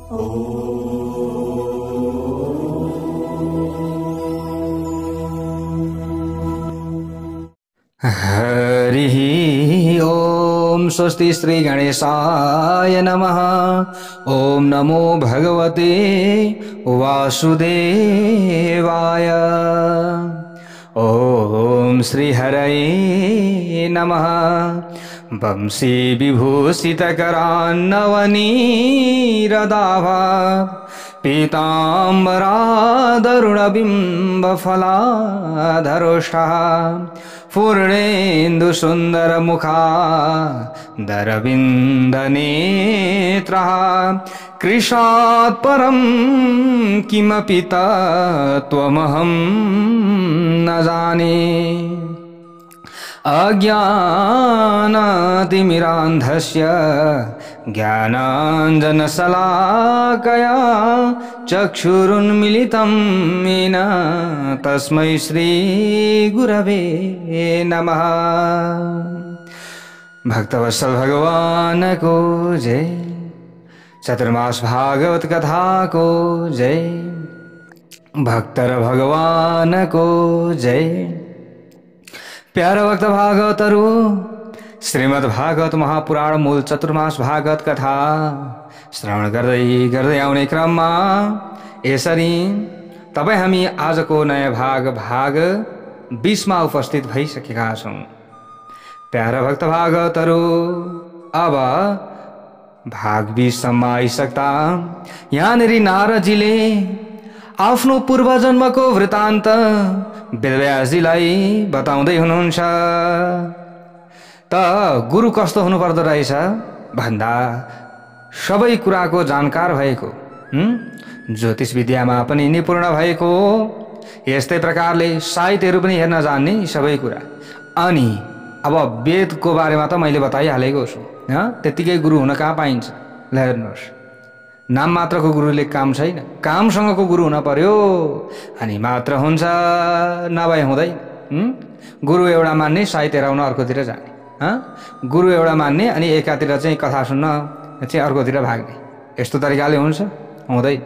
हरिः ओम स्वस्ति श्री गणेशाय नमः। ओम नमो भगवते वासुदेवाय। ओम श्री हरये नमः। वंशी विभूषितकरान्नवनीरदाभा पीताम्बरादरुणबिम्बफलाधरोष्ठः पूर्णेन्दुसुन्दरमुखादरविन्दनेत्रः कृशात् परं किमपि तत्त्वमहं न जाने। अज्ञानातिमिरान्धस्य ज्ञानाञ्जनशलाकया चक्षुरुन्मीलितं येन तस्मै श्रीगुरवे नमः। भक्तवत्सल भगवान को जय। चतुर्मास भागवत कथा को जय। भक्तर भगवान को जय। प्यारा भक्त भागवतहरू, श्रीमद् भागवत महापुराण मूल चतुर्मास भागवत कथा श्रवण गर्दै आउने क्रममा यसरी तपाई हामी आजको नयाँ भाग 20 मा उपस्थित भइसकेका छौं। प्यारा भक्त भागवतहरू, अब भाग 20 सम्म आइसक्दा यहाँनेरि नारदजीले आफ्नो पूर्वजन्मको वृत्तान्त वेदव्यासजीलाई बताउँदै हुनुहुन्छ। त गुरु कस्तो हुनुपर्दो रहेछ भन्दा सबै कुराको जानकार भएको, ज्योतिष विद्यामा पनि निपुण भएको, यस्तै प्रकारले साहित्यहरू पनि हेर्न जान्ने सबै कुरा। अनि अब वेदको बारेमा त मैले बताइहालेको छु। त्यतिकै गुरु हुन कहाँ पाइन्छ? ल हेर्नुहोस्, नाम मात्रको गुरुले काम छैन, कामसँगको गुरु हुन पर्यो अनि मात्र हुन्छ, नभए हुँदैन। गुरु एउटा मान्ने, साहित्य हेराउन अर्कोतिर जाने, गुरु एउटा मान्ने अनि एकातिर चाहिँ कथा सुन्न चाहिँ अर्कोतिर भाग्ने, यस्तो तरिकाले हुन्छ? हुँदैन।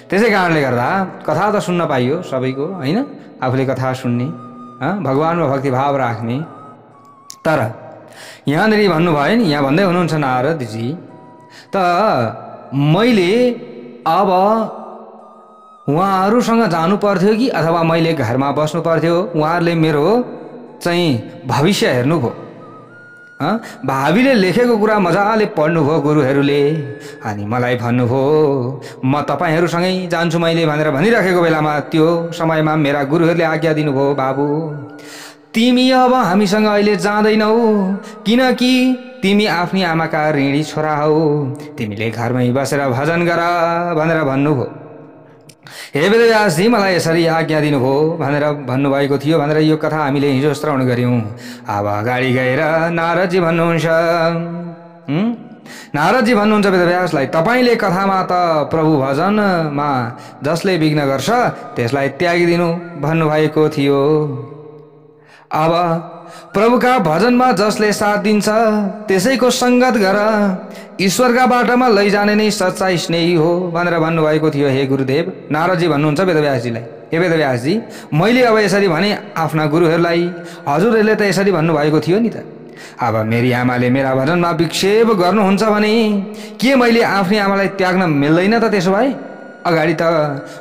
त्यसै कारणले गर्दा कथा त सुन्न पाइयो सबैको, होइन? आफूले कथा सुन्ने, भगवानमा भक्तिभाव राख्ने। तर यहाँनिर भन्नुभयो नि, यहाँ भन्दै हुनुहुन्छ नारदजी, त मैले अब उहाँहरूसँग जानु पर्थ्यो कि अथवा मैले घरमा बस्नु पर्थ्यो? उहाँहरूले मेरो चाहिँ भविष्य हेर्नुभयो, भावीले लेखेको कुरा मजाले पढ्नुभयो गुरुहरूले, अनि मलाई भन्नुभयो म तपाईहरूसँगै जान्छु मैले भनेर भनिराखेको बेलामा त्यो समयमा मेरा गुरुहरूले आज्ञा दिनुभयो, बाबु तिमी अब हामीसँग अहिले जाँदैनौ, किनकि तिमी आफ्नी आमाका ऋणी छोरा हौ, तिमीले घरमै बसेर भजन गर भनेर भन्नुभयो। हे वेदव्यासजी, मलाई यसरी आज्ञा दिनुभयो भनेर भन्नुभएको थियो भनेर यो कथा हामीले हिजो श्रवण गर्यौं। अब अगाडि गएर नारदजी भन्नुहुन्छ, नारदजी भन्नुहुन्छ वेदव्यासलाई, तपाईले कथामा त प्रभु भजनमा जसले विघ्न गर्छ त्यसलाई त्यागिदिनु भन्नुभएको थियो। अब प्रभुका भजनमा जसले साथ दिन्छ त्यसैको संगत गर, ईश्वरका बाटोमा लैजाने नै सच्चा स्नेही हो भनेर भन्नुभएको थियो। हे गुरुदेव, नारदजी भन्नुहुन्छ वेदव्यासजीलाई, हे वेदव्यासजी, मैले अब यसरी भने आफ्ना गुरुहरूलाई, हजुरहरूले त यसरी भन्नुभएको थियो नि त। अब मेरी आमाले मेरा भजनमा विक्षेप गर्नुहुन्छ भने के मैले आफ्नी आमालाई त्याग्न मिल्दैन त? त्यसो भए अगाडि त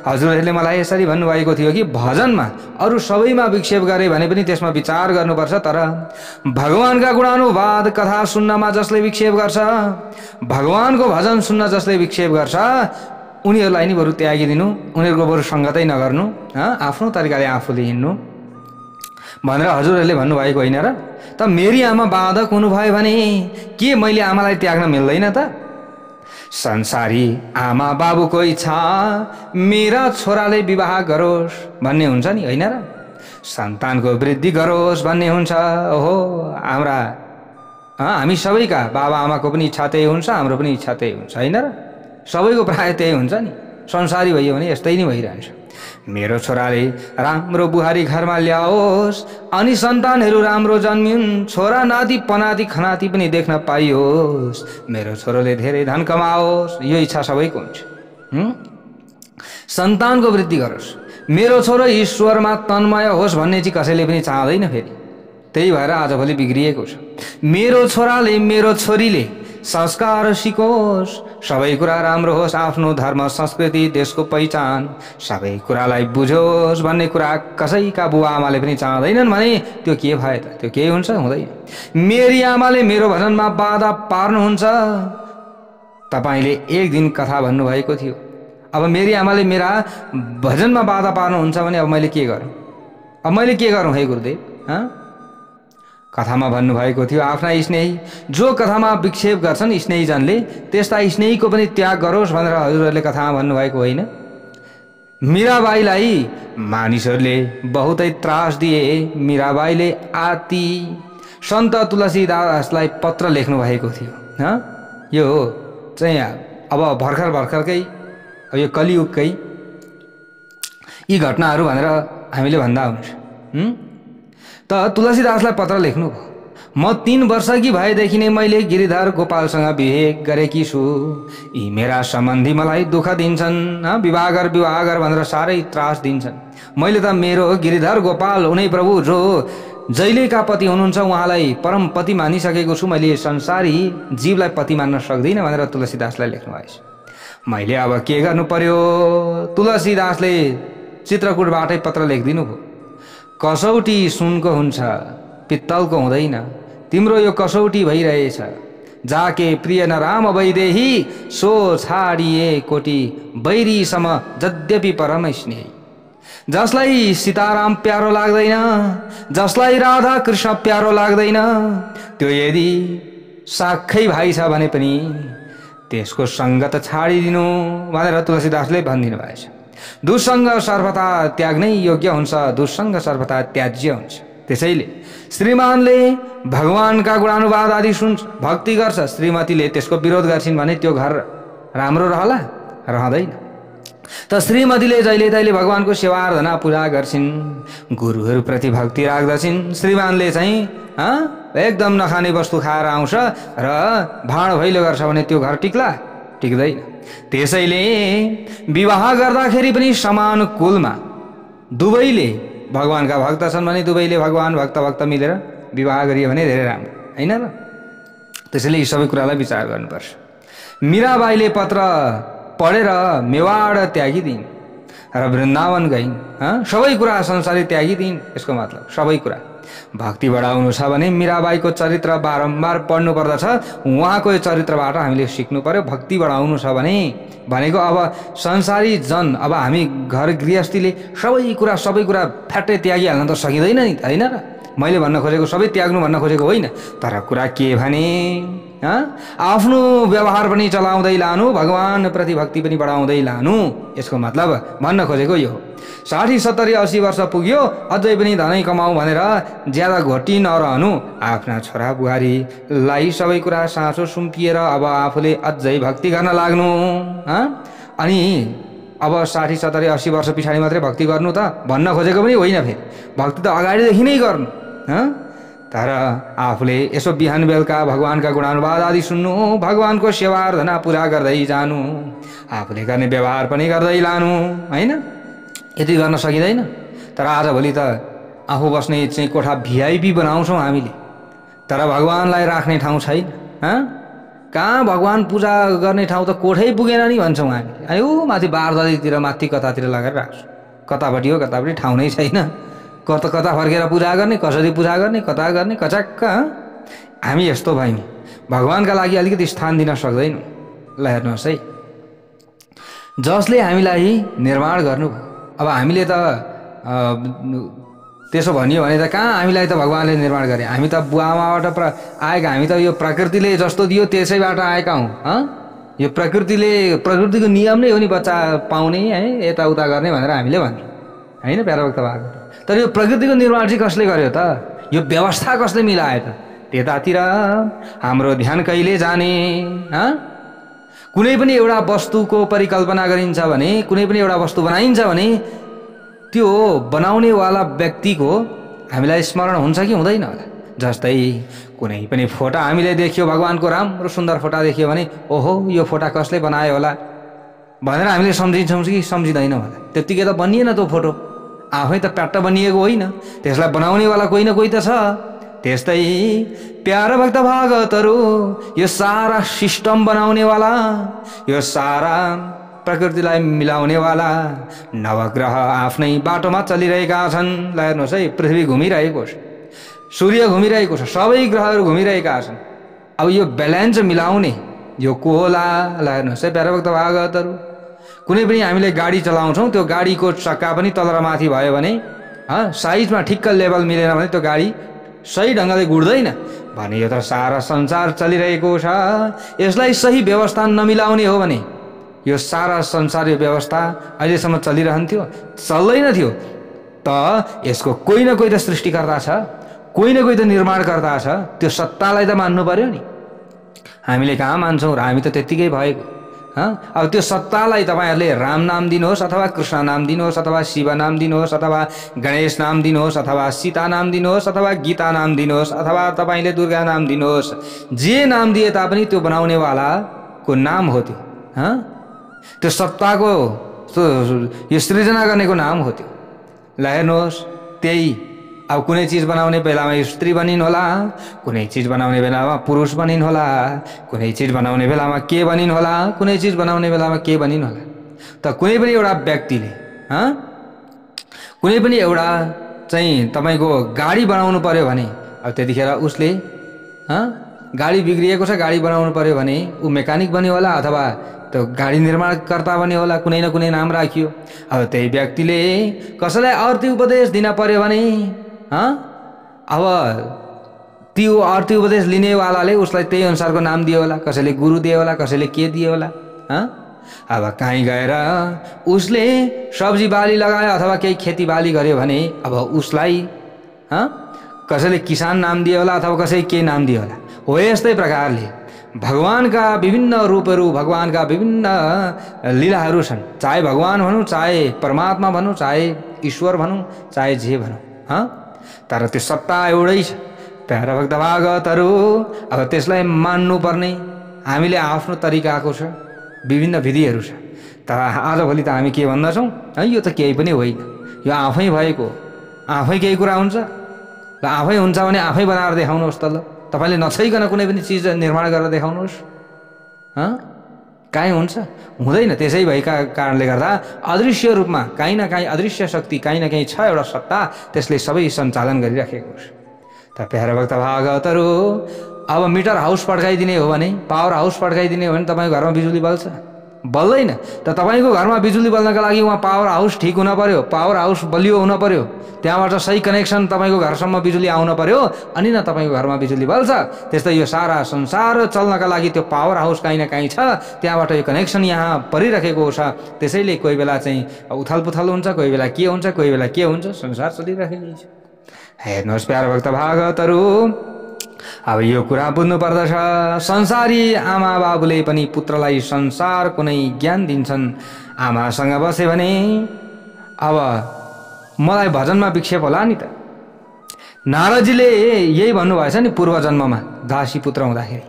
हजुरहरूले मलाई यसरी भन्नुभएको थियो कि भजनमा अरू सबैमा विक्षेप गरे भने पनि त्यसमा विचार गर्नुपर्छ, तर भगवानका गुणानुवाद कथा सुन्नमा जसले विक्षेप गर्छ, भगवानको भजन सुन्न जसले विक्षेप गर्छ, उनीहरूलाई नि बरु त्यागिदिनु, उनीहरूको बरु सङ्गतै नगर्नु, आफ्नो तरिकाले आफूले हिँड्नु भनेर हजुरहरूले भन्नुभएको होइन र? त मेरी आमा बाधक हुनुभयो भने के मैले आमालाई त्याग्न मिल्दैन त? संसारी आमा बाबुको इच्छा मेरा छोराले विवाह गरोस् भन्ने हुन्छ नि, होइन र? सन्तानको वृद्धि गरोस् भन्ने हुन्छ। ओहो, हामी सबैका बाबा आमाको पनि इच्छा त्यही हुन्छ, हाम्रो पनि इच्छा त्यही हुन्छ, होइन र? सबैको प्राय त्यही हुन्छ नि। संसारी भइयो भने यस्तै नै भइरहन्छ। मेरो छोराले राम्रो बुहारी घरमा ल्याओस् अनि सन्तानहरू राम्रो जन्मिन्, छोरा नाति पनाति खनाति पनि देख्न पाइयोस्, मेरो छोरोले धेरै धन कमाओस्, यो इच्छा सबैको हुन्छ। सन्तानको वृद्धि गरोस्, मेरो छोरो ईश्वरमा तन्मय होस् भन्ने चाहिँ कसैले पनि चाहँदैन फेरि। त्यही भएर आजभोलि बिग्रिएको छ। मेरो छोराले मेरो छोरीले संस्कार सिकोस्, सबै कुरा राम्रो होस्, आफ्नो धर्म संस्कृति देशको पहिचान सबै कुरालाई बुझोस् भन्ने कुरा कसैका बुवा आमाले पनि चाहँदैनन् भने त्यो के भयो त? त्यो केही हुन्छ? हुँदैन। मेरी आमाले मेरो भजनमा बाधा पार्नुहुन्छ। तपाईले एक दिन कथा भन्नुभएको थियो, अब मेरी आमाले मेरा भजनमा बाधा पार्नुहुन्छ भने अब मैले के गरौँ? अब मैले के गरौँ हे गुरुदेव? कथामा भन्नुभएको थियो आफ्ना स्नेही जो कथामा विक्षेप गर्छन् स्नेहीजनले त्यस्ता स्नेहीको पनि त्याग गरोस् भनेर हजुरहरूले कथामा भन्नुभएको होइन? मीराबाईलाई मानिसहरूले बहुतै त्रास दिए। मीराबाईले आती सन्त तुलसीदासलाई पत्र लेख्नु भएको थियो। यो चाहिँ अब भर्खरकै अब यो कलियुगकै यी घटनाहरू भनेर हामीले भन्दा हुन्छ। त तुलसीदासलाई पत्र लेख्नु भयो, म 3 वर्षकी भएदेखि नै मैले गिरिधर गोपालसँग बिहे गरेकी छु। यी मेरा सम्बन्धी मलाई दुःख दिन्छन्, विवाह गर भनेर साह्रै त्रास दिन्छन्। मैले त मेरो गिरिधर गोपाल उनै प्रभु जो जहिलेका पति हुनुहुन्छ उहाँलाई परम पति मानिसकेको छु। मैले संसारी जीवलाई पति मान्न सक्दिनँ भनेर तुलसीदासलाई लेख्नु भएछ। मैले अब के गर्नु पर्यो? तुलसीदासले चित्रकूटबाटै पत्र लेखिदिनु भयो। कसौटी सुनको हुन्छ, पित्तलको हुँदैन। तिम्रो यो कसौटी भइरहेछ। जाके प्रिय नराम वैदेही सो छाडिए कोटी बैरीसम यद्यपि परम स्नेही। जसलाई सीताराम प्यारो लाग्दैन, जसलाई राधा कृष्ण प्यारो लाग्दैन, त्यो यदि साखै भाइ छ भने पनि त्यसको सङ्गत छाडिदिनु भनेर तुलसीदासले भनिदिनु भएछ। दुसंग सर्वथा त्याग्नै योग्य हुन्छ, दुसंग सर्वथा त्याज्य हुन्छ। त्यसैले श्रीमानले भगवानका गुणानुवाद आदि सुन्छ, भक्ति गर्छ, श्रीमतीले त्यसको विरोध गर्छिन् भने त्यो घर राम्रो रहला? रहँदैन। त श्रीमतीले जहिले तहिले भगवानको सेवा आराधना पूजा गर्छिन्, गुरुहरूप्रति भक्ति राख्दछिन्। श्रीमानले चाहिँ एकदम नखाने वस्तु खाएर आउँछ र भाँड भैलो गर्छ भने त्यो घर टिक्ला? टिक्दैन। त्यसैले विवाह गर्दाखेरि पनि समान कुलमा दुवैले भगवानका भक्त छन् भने दुवैले भगवान भक्त मिलेर विवाह गरियो भने धेरै राम्रो, हैन र? त्यसैले यी सबै कुरालाई विचार गर्नुपर्छ। मीराबाईले पत्र पढेर मेवाड त्यागिदिन् र वृन्दावन गइन्। सबै कुरा संसारी त्यागिदिन्। यसको मतलब सबै कुरा। भक्ति बढाउनु छ भने मीराबाईको चरित्र बारम्बार पढ्नु पर्दछ। उहाँको चरित्रबाट हामीले सिक्नु पर्यो। भक्ति बढाउनु छ भने भनेको अब संसारी जन, अब हामी घर गृहस्थीले सबै कुरा फ्याट्टै त्यागिहाल्न त सकिँदैन नि, हैन र? मैले भन्न खोजेको सबै त्याग्नु भन्न खोजेको होइन, तर कुरा के भने आफ्नो व्यवहार पनि चलाउँदै लानु, भगवान प्रति भक्ति पनि बढाउँदै लानु। यसको मतलब भन्न खोजेको यो हो। 60, 70, 80 वर्ष पुग्यो अझै पनि धनै कमाऊ भनेर ज्यादा घोटी नरहनु। आफ्ना छोरा बुहारीलाई सबै कुरा साँचो सुम्पिएर अब आफूले अझै भक्ति गर्न लाग्नु। अनि अब 60, 70, 80 वर्ष पछाडि मात्रै भक्ति गर्नु त भन्न खोजेको पनि होइन। फेरि भक्ति त अगाडिदेखि नै गर्नु। तर आफूले यसो बिहान बेलुका भगवानका गुणानुवाद आदि सुन्नु, भगवानको सेवा आराधना पूरा गर्दै जानु, आफूले गर्ने व्यवहार पनि गर्दै लानु, हैन? यति गर्न सकिँदैन। तर आजभोलि त आफू बस्ने चाहिँ कोठा भिआइपी बनाउँछौँ हामीले, तर भगवानलाई राख्ने ठाउँ छैन। कहाँ भगवान पूजा गर्ने ठाउँ त कोठै पुगेन नि भन्छौँ हामीले। अनि माथि बारदलीतिर माथि कतातिर लगाएर राख्छौँ। कतापट्टि हो कतापट्टि ठाउँ नै छैन। कता फर्केर पूजा गर्ने, कसरी पूजा गर्ने, कता गर्ने, कचाक्क। हामी यस्तो भयौँ, भगवानका लागि अलिकति स्थान दिन सक्दैनौँ। ल हेर्नुहोस् है, जसले हामीलाई निर्माण गर्नुभयो, अब हामीले त त्यसो भनियो भने त कहाँ हामीलाई त भगवानले निर्माण गरे? हामी त बुवा आमाबाट आएका, हामी त यो प्रकृतिले जस्तो दियो त्यसैबाट आएका हौँ। यो प्रकृतिको नियम नै हो नि बच्चा पाउने, है, यताउता गर्ने भनेर हामीले भन्छौँ, होइन? प्यारो भक्त भएको। तर यो प्रकृतिको निर्माण चाहिँ कसले गर्यो त? यो व्यवस्था कसले मिलायो त? त्यतातिर हाम्रो ध्यान कहिले जाने? कुनै पनि एउटा वस्तुको परिकल्पना गरिन्छ भने, कुनै पनि एउटा वस्तु बनाइन्छ भने त्यो बनाउनेवाला व्यक्तिको हामीलाई स्मरण हुन्छ कि हुँदैन होला? जस्तै कुनै पनि फोटा हामीले देख्यो, भगवानको राम्रो सुन्दर फोटा देख्यो भने ओहो यो फोटा कसले बनायो होला भनेर हामीले सम्झिन्छौँ कि सम्झिँदैनौँ होला। त्यत्तिकै त बनिएन त्यो फोटो, आफै त प्याट्ट बनिएको होइन, त्यसलाई बनाउनेवाला कोही न कोही त छ। त्यस्तै प्यारा भक्त भागवतहरू यो सारा सिस्टम बनाउनेवाला, यो सारा प्रकृतिलाई मिलाउनेवाला नवग्रह आफ्नै बाटोमा चलिरहेका छन्। ल हेर्नुहोस् है, पृथ्वी घुमिरहेको छ, सूर्य घुमिरहेको छ, सबै ग्रहहरू घुमिरहेका छन्। अब यो ब्यालेन्स मिलाउने यो को होला? ल हेर्नुहोस् है प्यारा भक्त भागवतहरू, कुनै पनि हामीले गाडी चलाउँछौँ, त्यो गाडीको चक्का पनि तल र माथि भयो भने साइजमा ठिक्क लेभल मिलेन भने त्यो गाडी सही ढङ्गले गुड्दैन भने यो त सारा संसार चलिरहेको छ। यसलाई सही व्यवस्था नमिलाउने हो भने यो सारा संसार, यो व्यवस्था अहिलेसम्म चलिरहन्थ्यो? चल्दैन थियो त। यसको कोही न कोही त सृष्टिकर्ता छ, कोही न कोही त निर्माणकर्ता छ। त्यो सत्तालाई त मान्नु पर्यो नि। हामीले कहाँ मान्छौँ र? हामी त त्यत्तिकै भएको। अब त्यो सत्तालाई तपाईँहरूले राम नाम दिनुहोस् अथवा कृष्ण नाम दिनुहोस् अथवा शिव नाम दिनुहोस् अथवा गणेश नाम दिनुहोस् अथवा सीता नाम दिनुहोस् अथवा गीता नाम दिनुहोस् अथवा तपाईँले दुर्गा नाम दिनुहोस्, जे नाम दिए तापनि त्यो बनाउनेवालाको नाम हो त्यो। त्यो सत्ताको यो सृजना गर्नेको नाम हो त्यो। ल हेर्नुहोस्, त्यही अब कुनै चिज बनाउने बेलामा स्त्री बनिन् होला, कुनै चिज बनाउने बेलामा पुरुष बनिन् होला, कुनै चिज बनाउने बेलामा के बनिन् होला, कुनै चिज बनाउने बेलामा के बनिन् होला। त कुनै पनि एउटा व्यक्तिले कुनै पनि एउटा चाहिँ तपाईँको गाडी बनाउनु पर्यो भने अब त्यतिखेर उसले गाडी बिग्रिएको छ, गाडी बनाउनु पर्यो भने ऊ मेकानिक बन्यो होला अथवा त्यो गाडी निर्माणकर्ता बन्यो होला, कुनै न कुनै नाम राखियो। अब त्यही व्यक्तिले कसैलाई आरती उपदेश दिन पर्यो भने अब त्यो आरती उपदेश लिनेवालाले उसलाई त्यही अनुसारको नाम दियो होला, कसैले गुरु दियो होला, कसैले के दियो होला। अब कहीँ गएर उसले सब्जी बाली लगायो अथवा केही खेतीबाली गर्यो भने अब उसलाई कसैले किसान नाम दियो होला अथवा कसै के नाम दियो होला। हो यस्तै प्रकारले भगवानका विभिन्न रूपहरू, भगवानका विभिन्न लीलाहरू छन्। चाहे भगवान भनौँ, चाहे परमात्मा भनौँ, चाहे ईश्वर भनौँ, चाहे जे भनौँ, तर त्यो सत्ता एउटै छ। प्यारा भक्त भागवतहरू अब त्यसलाई मान्नुपर्ने हामीले आफ्नो तरिकाको छ, विभिन्न विधिहरू छ। तर आजभोलि त हामी के भन्दछौँ? यो त केही पनि होइन, यो आफै भएको, आफै केही कुरा हुन्छ। ल आफै हुन्छ भने आफै बनाएर देखाउनुहोस् त। ल तपाईँले नछैकन कुनै पनि चिज निर्माण गरेर देखाउनुहोस्। काहीँ हुन्छ? हुँदैन। त्यसै भएका कारणले गर्दा अदृश्य रूपमा काहीँ न काहीँ अदृश्य शक्ति, काहीँ न काहीँ छ एउटा सत्ता, त्यसले सबै सञ्चालन गरिराखेको छ। त प्यारा भक्त भागवतहरू अब मिटर हाउस पड्काइदिने हो भने, पावर हाउस पड्काइदिने हो भने तपाईँको घरमा बिजुली बल्छ? बल्दैन। त तपाईँको घरमा बिजुली बल्नका लागि वहाँ पावर हाउस ठिक हुन पर्यो, पावर हाउस बलियो हुन पर्यो, त्यहाँबाट सही कनेक्सन तपाईँको घरसम्म बिजुली आउन पर्यो, अनि न तपाईँको घरमा बिजुली बल्छ। त्यस्तै यो सारा संसार चल्नका लागि त्यो पावर हाउस काहीँ न काहीँ छ, त्यहाँबाट यो कनेक्सन यहाँ परिरहेको छ। त्यसैले कोही बेला चाहिँ उथल पुथल हुन्छ, कोही बेला के हुन्छ, कोही बेला के हुन्छ, संसार चलिरहेकै छ। हेर्नुहोस् प्यारा भक्त भागवतहरू, अब यो कुरा बुझ्नु पर्दछ। संसारी आमा बाबुले पनि पुत्रलाई संसारको नै ज्ञान दिन्छन्। आमासँग बसे भने अब मलाई भजनमा विक्षेप होला नि त। नारदजीले यही भन्नुभएछ नि पूर्व जन्ममा दासी पुत्र हुँदाखेरि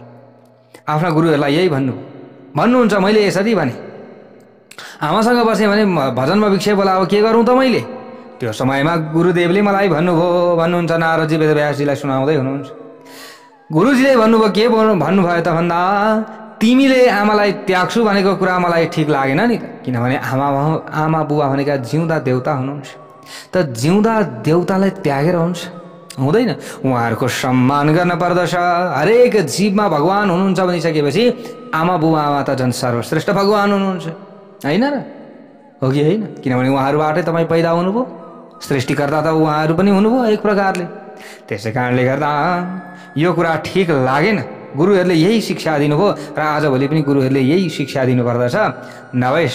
आफ्ना गुरुहरूलाई यही भन्नुहुन्छ, मैले यसरी भने आमासँग बसेँ भने भजनमा विक्षेप होला, अब के गरौँ त मैले? त्यो समयमा गुरुदेवले मलाई भन्नुहुन्छ, नारदजी वेदव्यासजीलाई सुनाउँदै हुनुहुन्छ। गुरुजीले भन्नुभयो, के भन्नुभयो त भन्दा तिमीले आमालाई त्याग्छु भनेको कुरा मलाई ठिक लागेन नि त, किनभने आमा बुवा भनेका जिउँदा देउता हुनुहुन्छ। त जिउँदा देउतालाई त्यागेर हुन्छ? हुँदैन। उहाँहरूको सम्मान गर्न पर्दछ। हरेक जीवमा भगवान हुनुहुन्छ भनिसकेपछि आमा बुवामा त झन् सर्वश्रेष्ठ भगवान हुनुहुन्छ, होइन र? हो कि होइन? किनभने उहाँहरूबाटै तपाईँ पैदा हुनुभयो, सृष्टिकर्ता त उहाँहरू पनि हुनुभयो एक प्रकारले। त्यसै कारणले गर्दा यो कुरा ठिक लागेन। गुरुहरूले यही शिक्षा दिनुभयो र आजभोलि पनि गुरुहरूले यही शिक्षा दिनुपर्दछ। नभए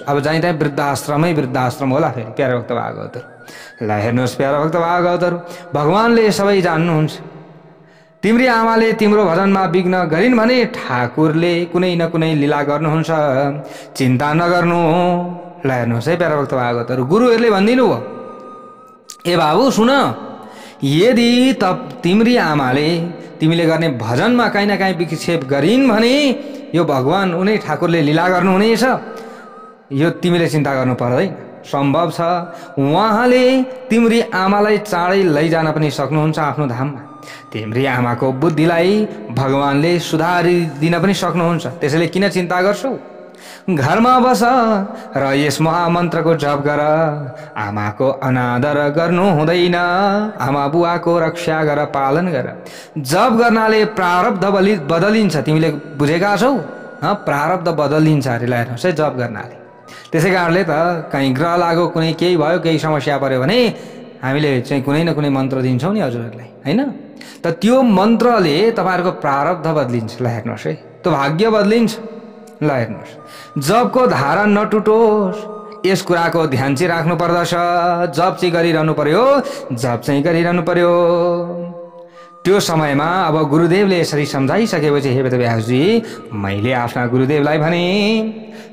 अब जहीँ तहीँ वृद्धाश्रम होला फेरि। प्यारा भक्त भागवतहरू, ल हेर्नुहोस् प्यारा भक्त भागवतहरू, भगवानले सबै जान्नुहुन्छ। तिम्री आमाले तिम्रो भजनमा विघ्न गरिन् भने ठाकुरले कुनै न कुनै लीला गर्नुहुन्छ, चिन्ता नगर्नु। ल हेर्नुहोस् है प्यारा भक्त भागवतहरू, गुरुहरूले भनिदिनु भयो, ए बाबु सुन, यदि तिम्री आमाले तिमीले गर्ने भजनमा काहीँ न काहीँ विक्षेप गरिन् भने यो भगवान उनै ठाकुरले लीला गर्नुहुनेछ। यो तिमीले चिन्ता गर्नु पर्दैन, सम्भव छ। उहाँले तिम्री आमालाई चाँडै लैजान पनि सक्नुहुन्छ आफ्नो धाममा। तिम्री आमाको बुद्धिलाई भगवानले सुधारिदिन पनि सक्नुहुन्छ। त्यसैले किन चिन्ता गर्छौ? घरमा बस र यस महामन्त्रको जप गर। आमाको अनादर गर्नु हुँदैन, आमा बुवाको रक्षा गर, पालन गर। जप गर्नाले प्रारब्ध बदलिन्छ। तिमीले बुझेका छौ? प्रारब्ध बदलिन्छ अरे हेर्नुहोस् है जप गर्नाले। त्यसै कारणले त कहीँ ग्रह लाग्यो, कुनै केही भयो, केही समस्या पर्यो भने हामीले चाहिँ कुनै न कुनै मन्त्र दिन्छौँ नि हजुरहरूलाई, होइन? त त्यो मन्त्रले तपाईँहरूको प्रारब्ध बदलिन्छ। ल हेर्नुहोस् है, त्यो भाग्य बदलिन्छ। ल हेर्नुहोस्, जपको धारा नटुटोस् यस कुराको ध्यान चाहिँ राख्नु पर्दछ। जप चाहिँ गरिरहनु पर्यो, जप चाहिँ गरिरहनु पर्यो। त्यो समयमा अब गुरुदेवले यसरी सम्झाइसकेपछि हे वेदव्यासजी, मैले आफ्ना गुरुदेवलाई भने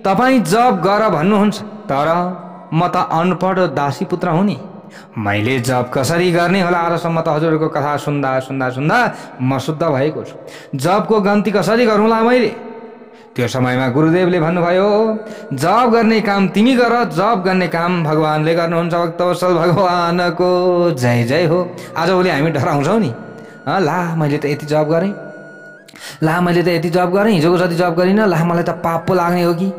तपाईँ जप गर भन्नुहुन्छ, तर म त अनपढ दासी पुत्र हुँ नि, मैले जप कसरी गर्ने होला? आजसम्म त हजुरहरूको कथा सुन्दा सुन्दा सुन्दा म शुद्ध भएको छु। जपको गन्ती कसरी गरौँला मैले? त्यो समयमा गुरुदेवले भन्नुभयो, जप गर्ने काम तिमी गर, जप गर्ने काम भगवानले गर्नुहुन्छ। भक्तवत्सल भगवानको जय जय हो। आजभोलि हामी डराउँछौँ नि, ला मैले त यति जप गरेँ, ला मैले त यति जप गरेँ, हिजोको जति जप गरिनँ, ला मलाई त पाप पो लाग्ने हो कि,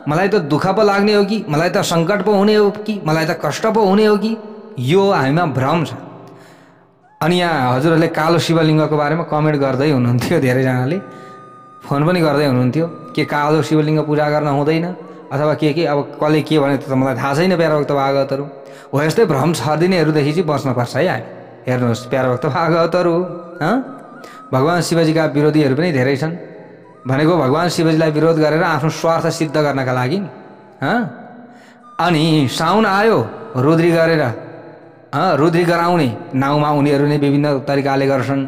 मलाई त दुःख पो लाग्ने हो कि, मलाई त सङ्कट पो हुने हो कि, मलाई त कष्ट पो हुने हो कि। यो हामीमा भ्रम छ। अनि यहाँ हजुरहरूले कालो शिवलिङ्गको बारेमा कमेन्ट गर्दै हुनुहुन्थ्यो, धेरैजनाले फोन पनि गर्दै हुनुहुन्थ्यो, के कालो शिवलिङ्ग पूजा गर्न हुँदैन अथवा के अब कसले के भने त मलाई थाहा छैन प्यारा भक्त भागवतहरू। हो यस्तै भ्रम छर्दिनेहरूदेखि चाहिँ बस्नुपर्छ है हामी। हेर्नुहोस् प्यारा भक्त भागवतहरू, भगवान् शिवजीका विरोधीहरू पनि धेरै छन्। भनेको भगवान् शिवजीलाई विरोध गरेर आफ्नो स्वार्थ सिद्ध गर्नका लागि। अनि साउन आयो रुद्री गरेर, रुद्री गराउने नाउँमा उनीहरू नै विभिन्न तरिकाले गर्छन्।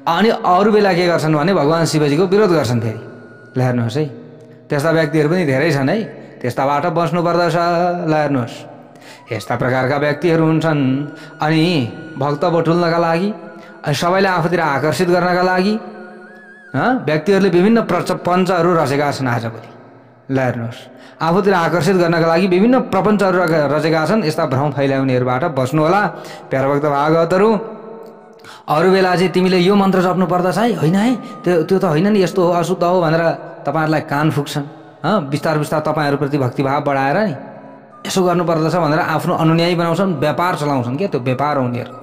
अनि अरू बेला के गर्छन् भने भगवान् शिवजीको विरोध गर्छन् फेरि। ल हेर्नुहोस् है, त्यस्ता व्यक्तिहरू पनि धेरै छन् है, त्यस्ताबाट बस्नु पर्दछ। ल हेर्नुहोस्, यस्ता प्रकारका व्यक्तिहरू हुन्छन्। अनि भक्त बटुल्नका लागि, अनि सबैलाई आफूतिर आकर्षित गर्नका लागि व्यक्तिहरूले विभिन्न पञ्चहरू रचेका छन् आजभोलि। ल हेर्नुहोस्, आफूतिर आकर्षित गर्नका लागि विभिन्न प्रपञ्चहरू रचेका छन्। यस्ता भ्रम फैलाउनेहरूबाट बस्नु होला प्यारा भक्त भागवतहरू। अरू बेला चाहिँ तिमीले यो मन्त्र जप्नु पर्दछ है, होइन है त्यो त होइन नि, यस्तो हो अशुद्ध हो भनेर तपाईँहरूलाई कान फुक्छन्। बिस्तार बिस्तार तपाईँहरूप्रति भक्तिभाव बढाएर नि यसो गर्नुपर्दछ भनेर आफ्नो अनुयायी बनाउँछन्, व्यापार चलाउँछन्। क्या त्यो व्यापार हो उनीहरूको।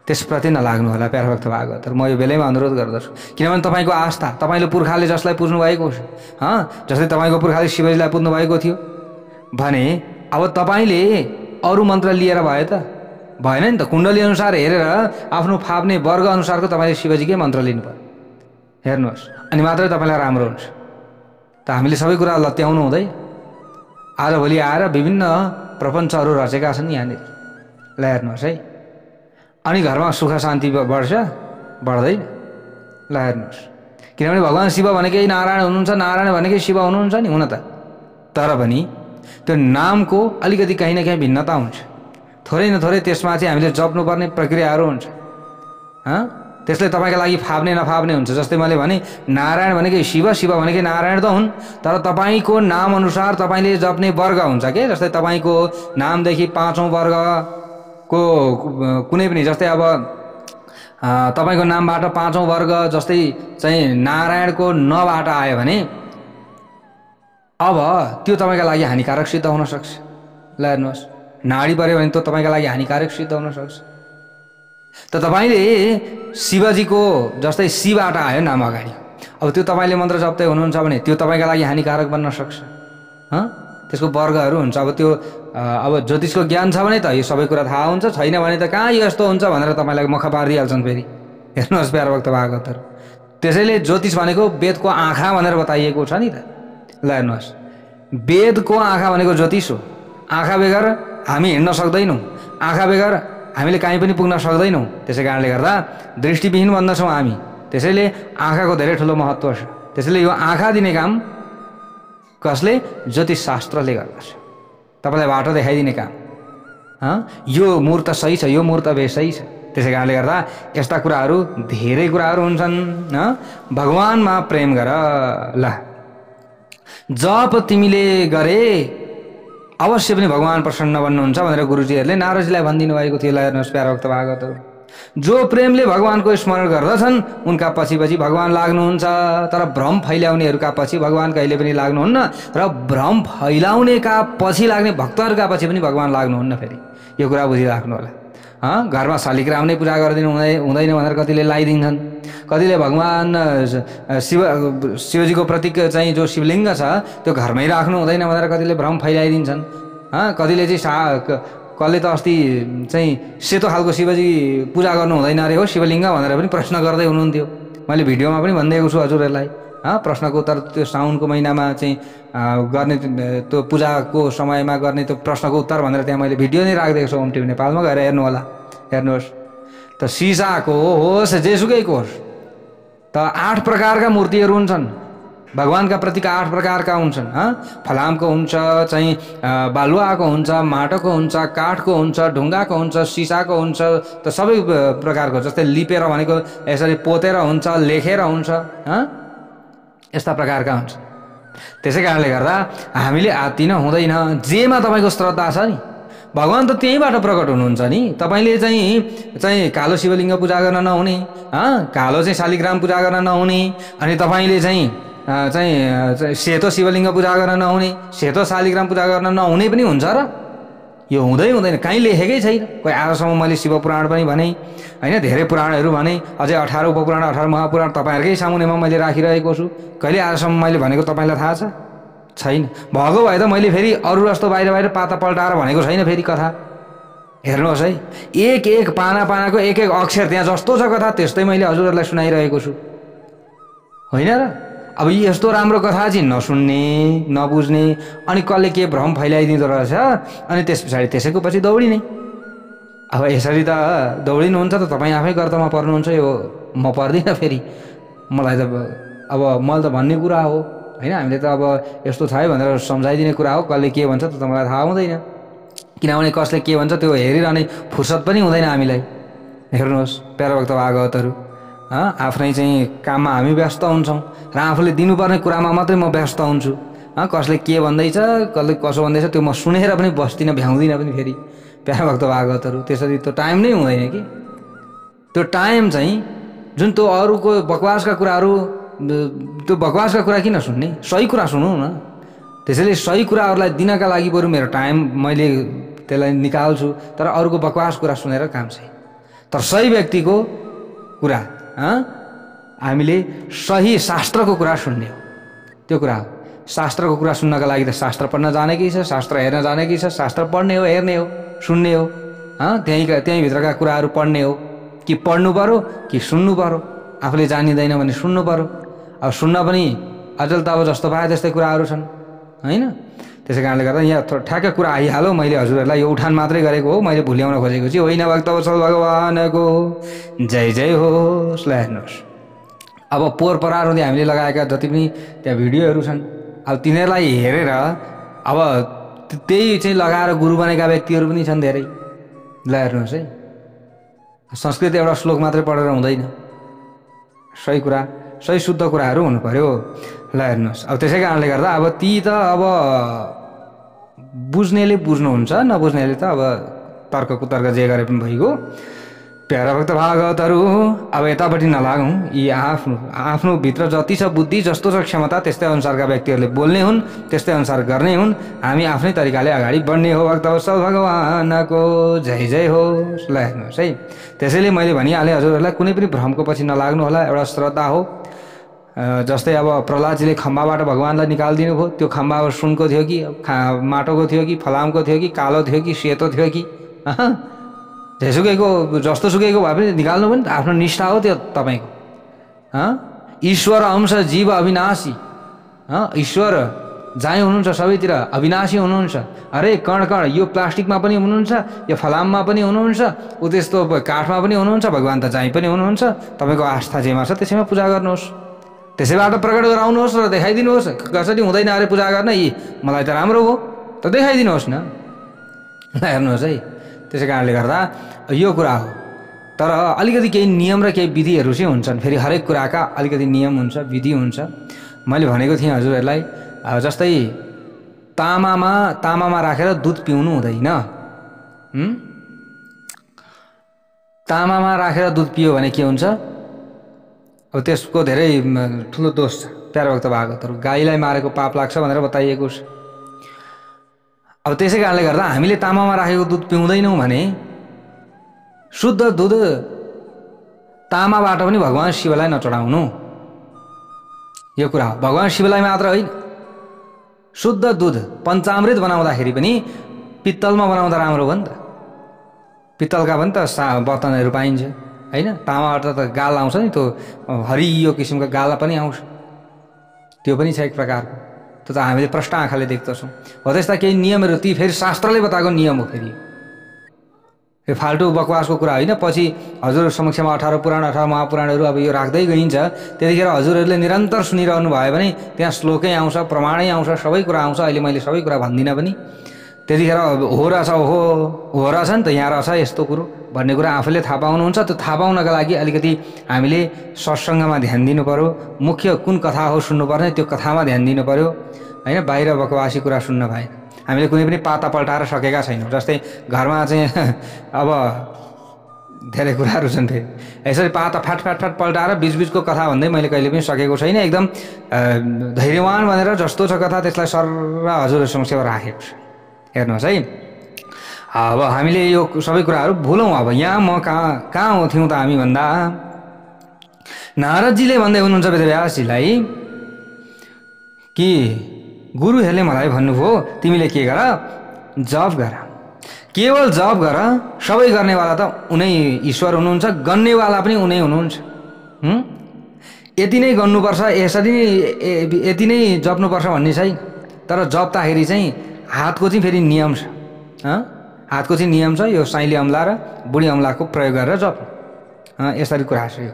त्यसप्रति नलाग्नु होला प्यारा भक्त भागवतहरू, म यो बेलैमा अनुरोध गर्दछु। किनभने तपाईँको आस्था, तपाईँले पुर्खाले जसलाई पुज्नु भएको छ, जस्तै तपाईँको पुर्खाले शिवजीलाई पुज्नु भएको थियो भने अब तपाईँले अरू मन्त्र लिएर भयो त भएन नि त। कुण्डली अनुसार हेरेर आफ्नो फाप्ने वर्ग अनुसारको तपाईँले शिवजीकै मन्त्र लिनु पर्यो। हेर्नुहोस्, अनि मात्रै तपाईँलाई राम्रो हुन्छ। त हामीले सबै कुरा लत्याउनु हुँदै आजभोलि आएर विभिन्न प्रपञ्चहरू रचेका छन् यहाँनिर। ल हेर्नुहोस् है, अनि घरमा सुख शान्ति बढ्छ बढ्दैन। ल हेर्नुहोस्, किनभने भगवान् शिव भनेकै नारायण हुनुहुन्छ, नारायण भनेकै शिव हुनुहुन्छ नि हुन त। तर पनि त्यो नामको अलिकति कहीँ न कहीँ भिन्नता हुन्छ, थोरै न थोरै त्यसमा चाहिँ हामीले जप्नुपर्ने प्रक्रियाहरू हुन्छ। त्यसले तपाईँको लागि फाप्ने नफाप्ने हुन्छ। जस्तै मैले भने नारायण भनेकै शिव, शिव भनेकै नारायण त हुन्, तर तपाईँको नाम अनुसार तपाईँले जप्ने वर्ग हुन्छ के। जस्तै तपाईँको नामदेखि 5औं वर्गको कुनै पनि, जस्तै अब तपाईँको नामबाट 5औं वर्ग जस्तै चाहिँ नारायणको नबाट आयो भने अब त्यो तपाईँको लागि हानिकारक सिद्ध हुन सक्छ। ल हेर्नुहोस्, नाडी पऱ्यो भने त तपाईँको लागि हानिकारक सिद्ध हुन सक्छ। त तपाईँले शिवजीको जस्तै शिवबाट आयो नाम अगाडि, अब त्यो तपाईँले मन्त्र जप्दै हुनुहुन्छ भने त्यो तपाईँको लागि हानिकारक बन्न सक्छ। त्यसको वर्गहरू हुन्छ। अब त्यो अब ज्योतिषको ज्ञान छ भने त यो सबै कुरा थाहा हुन्छ, छैन भने त कहाँ यो यस्तो हुन्छ भनेर तपाईँलाई मख पारिदिइहाल्छन् फेरि। हेर्नुहोस् प्यारा भक्त भागवतहरू, त्यसैले ज्योतिष भनेको वेदको आँखा भनेर बताइएको छ नि त। ल हेर्नुहोस्, वेदको आँखा भनेको ज्योतिष हो। आँखा बेगर हामी हिँड्न सक्दैनौँ, आँखा बेगर हामीले कहीँ पनि पुग्न सक्दैनौँ। त्यसै कारणले गर्दा दृष्टिविहीन बन्दछौँ हामी। त्यसैले आँखाको धेरै ठुलो महत्त्व छ। त्यसैले यो आँखा दिने काम कसले? ज्योतिष शास्त्रले गर्दछ। तपाईँलाई बाटो देखाइदिने काम। यो मुहूर्त सही छ, यो मुहूर्त सही छ। त्यसै कारणले गर्दा यस्ता कुराहरू धेरै कुराहरू हुन्छन्। भगवानमा प्रेम गर। ल जप तिमीले गरे अवश्य पनि भगवान प्रसन्न बन्नुहुन्छ भनेर गुरुजीहरूले नारदजीलाई भनिदिनु भएको थियो। हेर्नुहोस् प्यारा भक्त भागवतहरू, जो प्रेमले भगवानको स्मरण गर्दछन् उनका पछि पछि भगवान लाग्नुहुन्छ। तर भ्रम फैलाउनेहरूका पछि भगवान कहिले पनि लाग्नुहुन्न र भ्रम फैलाउनेका पछि लाग्ने भक्तहरूका पछि पनि भगवान लाग्नुहुन्न। फेरि यो कुरा बुझिराख्नु होला। घरमा शालिग्राम नै पूजा गरिदिनु हुँदैन भनेर कतिले लगाइदिन्छन्। कतिले भगवान शिवजीको प्रतीक चाहिँ जो शिवलिङ्ग छ त्यो घरमै राख्नु हुँदैन भनेर कतिले भ्रम फैलाइदिन्छन्। कतिले चाहिँ कसले त अस्ति चाहिँ सेतो खालको शिवजी पूजा गर्नु हुँदैन अरे हो शिवलिङ्ग भनेर पनि प्रश्न गर्दै हुनुहुन्थ्यो। मैले भिडियोमा पनि भनिदिएको छु हजुरहरूलाई। प्रश्नको उत्तर त्यो साउनको महिनामा चाहिँ गर्ने त्यो पूजाको समयमा गर्ने त्यो प्रश्नको उत्तर भनेर त्यहाँ मैले भिडियो नै राखिदिएको छु। होम टिभी नेपालमा गएर हेर्नु होला। हेर्नुहोस् त सिसाको होस् जेसुकैको होस् त 8 प्रकारका मूर्तिहरू हुन्छन्। भगवानका प्रतीक 8 प्रकारका हुन्छन्। फलामको हुन्छ, चाहिँ बालुवाको हुन्छ, माटोको हुन्छ, काठको हुन्छ, ढुङ्गाको हुन्छ, सिसाको हुन्छ, त सबै प्रकारको। जस्तै लिपेर भनेको यसरी पोतेर हुन्छ, लेखेर हुन्छ, यस्ता प्रकारका हुन्छ। त्यसै कारणले गर्दा हामीले आत्तिन हुँदैन। जेमा तपाईँको श्रद्धा छ नि भगवान त त्यहीँबाट प्रकट हुनुहुन्छ नि। तपाईँले चाहिँ कालो शिवलिङ्ग पूजा गर्न नहुने, कालो चाहिँ शालिग्राम पूजा गर्न नहुने, अनि तपाईँले चाहिँ सेतो शिवलिङ्ग पूजा गर्न नहुने, सेतो शालिग्राम पूजा गर्न नहुने पनि हुन्छ र? यो हुँदैन। कहीँ लेखेकै छैन। कोही आजसम्म मैले शिव पुराण पनि भने होइन, धेरै पुराणहरू भने, अझै 18 उपपुराण 18 महापुराण तपाईँहरूकै सामुनेमा मैले राखिरहेको छु। कहिले आजसम्म मैले भनेको तपाईँलाई थाहा छ? छैन। भएको भए त मैले फेरि अरू जस्तो बाहिर पाता पल्टाएर भनेको छैन। फेरि कथा हेर्नुहोस् है, एक पानाको एक अक्षर त्यहाँ जस्तो छ कथा त्यस्तै मैले हजुरहरूलाई सुनाइरहेको छु, होइन र? अब यस्तो राम्रो कथा चाहिँ नसुन्ने, नबुझ्ने, अनि कसले के भ्रम फैलाइदिँदो रहेछ, अनि त्यस पछाडि त्यसैको पछि दौडिने। अब यसरी त दौडिनुहुन्छ त तपाईँ आफै गर्दामा पर्नुहुन्छ। यो म पर्दिनँ। फेरि मलाई त अब मैले त भन्ने कुरा हो होइन। हामीले त अब यस्तो छ है भनेर सम्झाइदिने कुरा हो। कसले के भन्छ त तपाईँलाई थाहा हुँदैन, किनभने कसले के भन्छ त्यो हेरिरहने फुर्सद पनि हुँदैन हामीलाई। हेर्नुहोस् प्यारा भक्त भागवतहरू, आफ्नै चाहिँ काममा हामी व्यस्त हुन्छौँ र आफूले दिनुपर्ने कुरामा मात्रै म व्यस्त हुन्छु। कसले के भन्दैछ, कसले कसो भन्दैछ त्यो म सुनेर पनि बस्दिनँ, भ्याउँदिनँ पनि। फेरि प्यारा भक्त भागवतहरू त्यसरी त्यो टाइम नै हुँदैन कि। त्यो टाइम चाहिँ जुन त्यो अरूको बकवासका कुराहरू, त्यो बकवासका कुरा किन सुन्ने, सही कुरा सुनौ न। त्यसैले सही कुराहरूलाई दिनका लागि बरु मेरो टाइम मैले त्यसलाई निकाल्छु, तर अरूको बकवास कुरा सुनेर काम छैन। तर सही व्यक्तिको कुरा हामीले सही शास्त्रको कुरा सुन्ने हो, त्यो कुरा हो। शास्त्रको कुरा सुन्नका लागि त शास्त्र पढ्न जानेकै छ, शास्त्र हेर्न जानेकै छ। शास्त्र पढ्ने हो, हेर्ने हो, सुन्ने हो। त्यहीँभित्रका कुराहरू पढ्ने हो कि पढ्नु पर्यो कि सुन्नु पर्यो। आफूले जानिँदैन भने सुन्नु पर्यो। अब सुन्न पनि अचेल त अब जस्तो पाए त्यस्तै कुराहरू छन्, होइन? त्यसै कारणले गर्दा यहाँ ठ्याक्कै कुरा आइहाल्यो। मैले हजुरहरूलाई यो उठान मात्रै गरेको हो, मैले भुल्याउन खोजेको चाहिँ होइन। भक्तवत्सल भगवानको जय जय होस्। ल हेर्नुहोस्, अब पोहोर परार हुँदै हामीले लगाएका जति पनि त्यहाँ भिडियोहरू छन्, अब तिनीहरूलाई हेरेर अब त्यही चाहिँ लगाएर गुरु बनेका व्यक्तिहरू पनि छन् धेरै। ल हेर्नुहोस् है, संस्कृत एउटा श्लोक मात्रै पढेर हुँदैन, सही कुरा, सही शुद्ध कुराहरू हुनु पर्यो। ल हेर्नुहोस्, अब त्यसै कारणले गर्दा अब ती त अब बुझ्नेले बुझ्नुहुन्छ, नबुझ्नेले त अब तर्क कुतर्क जे गरे पनि भइगयो। प्यारा भक्त भागवतहरू, अब यतापट्टि नलागौँ। यी आफ्नो भित्र जति छ बुद्धि, जस्तो छ क्षमता, त्यस्तै अनुसारका व्यक्तिहरूले बोल्ने हुन्, त्यस्तै अनुसार गर्ने हुन्। हामी आफ्नै तरिकाले अगाडि बढ्ने हो। भक्तवत्सल भगवानको जय जय होस्। ल हेर्नुहोस् है, त्यसैले मैले भनिहालेँ हजुरहरूलाई, कुनै पनि भ्रमको पछि नलाग्नु होला। एउटा श्रद्धा हो। जस्तै अब प्रहलादजीले खम्बाबाट भगवानलाई निकालिदिनु भयो। त्यो खम्बा अब सुनको थियो कि माटोको थियो कि फलामको थियो कि कालो थियो कि सेतो थियो कि जेसुकैको जस्तो सुकैको भए पनि निकाल्नु पनि आफ्नो निष्ठा हो त्यो तपाईँको। ईश्वर अंश जीव अविनाशी। ईश्वर जहाँ हुनुहुन्छ सबैतिर अविनाशी हुनुहुन्छ। अरे कण कण, यो प्लास्टिकमा पनि हुनुहुन्छ, यो फलाममा पनि हुनुहुन्छ, ऊ त्यस्तो काठमा पनि हुनुहुन्छ। भगवान त जहीँ पनि हुनुहुन्छ। तपाईँको आस्था जेमा छ त्यसैमा पूजा गर्नुहोस्, त्यसैबाट प्रकट गराउनुहोस् र देखाइदिनुहोस्। कसरी हुँदैन अरे पूजा गर्न, यी मलाई त राम्रो हो त देखाइदिनुहोस् न। हेर्नुहोस् है, त्यसै कारणले गर्दा यो कुरा हो। तर अलिकति केही नियम र केही विधिहरू चाहिँ हुन्छन्। फेरि हरेक कुराका अलिकति नियम हुन्छ, विधि हुन्छ। मैले भनेको थिएँ हजुरहरूलाई, जस्तै तामामा राखेर दुध पिउनु हुँदैन। तामामा राखेर दुध पियो भने के हुन्छ? अब त्यसको धेरै ठुलो दोष छ। प्यारा भक्त भागवतहरू गाईलाई मारेको पाप लाग्छ भनेर बताइएको छ। अब त्यसै कारणले गर्दा हामीले तामामा राखेको दुध पिउँदैनौँ भने शुद्ध दुध तामाबाट पनि भगवान शिवलाई नचढाउनु, यो कुरा हो। भगवान शिवलाई मात्र होइन, शुद्ध दुध पञ्चामृत बनाउँदाखेरि पनि पित्तलमा बनाउँदा राम्रो हो नि त। पित्तलका पनि त बर्तनहरू पाइन्छ होइन। तामाबाट त गाल आउँछ नि, त्यो हरियो किसिमको गाला पनि आउँछ, त्यो पनि छ एक प्रकारको। त्यो त हामीले प्रष्ट आँखाले देख्दछौँ। हो त्यस्ता केही नियमहरू, ती फेरि शास्त्रले बताएको नियम हो। फेरि यो फाल्टु बकवासको कुरा होइन। पछि हजुर समक्षमा 18 पुराण 18 महापुराणहरू अब यो राख्दै गइन्छ, त्यतिखेर हजुरहरूले निरन्तर सुनिरहनु भयो भने त्यहाँ श्लोकै आउँछ, प्रमाणै आउँछ, सबै कुरा आउँछ। अहिले मैले सबै कुरा भन्दिनँ पनि, त्यतिखेर हो रहेछ, हो रहेछ नि त, यहाँ रहेछ यस्तो कुरो भन्ने कुरा आफूले थाहा पाउनुहुन्छ। त्यो थाहा पाउनका लागि अलिकति हामीले सत्सङ्गमा ध्यान दिनु पर्यो। मुख्य कुन कथा हो सुन्नुपर्ने, त्यो कथामा ध्यान दिनु पर्यो होइन। बाहिर बकवासी कुरा सुन्न भएन। हामीले कुनै पनि पाता पल्टाएर सकेका छैनौँ। जस्तै घरमा चाहिँ अब धेरै कुराहरू छन्, फेरि यसरी पाता फाट पल्टाएर बिचबिचको कथा भन्दै मैले कहिले पनि सकेको छैन। एकदम धैर्यवान भनेर जस्तो छ कथा त्यसलाई सर हजुर समस्यामा राखेको छ। हेर्नुहोस् है, अब हामीले यो सबै कुराहरू भुलौँ। अब यहाँ म कहाँ थियौँ त हामी भन्दा, नारदजीले भन्दै हुनुहुन्छ वेदव्यासजीलाई कि गुरुहरूले मलाई भन्नुभयो तिमीले के गर, जप गर, केवल जप गर। सबै गर्नेवाला त उनै ईश्वर हुनुहुन्छ, गन्नेवाला पनि उनै हुनुहुन्छ। यति नै गर्नुपर्छ, यसरी नै यति नै जप्नुपर्छ भन्ने छैन। तर जप्दाखेरि चाहिँ हातको चाहिँ फेरि नियम छ। हातको चाहिँ नियम छ। यो साइली अम्ला र बुढी अम्लाको प्रयोग गरेर जप्नु, यसरी कुरा छ यो।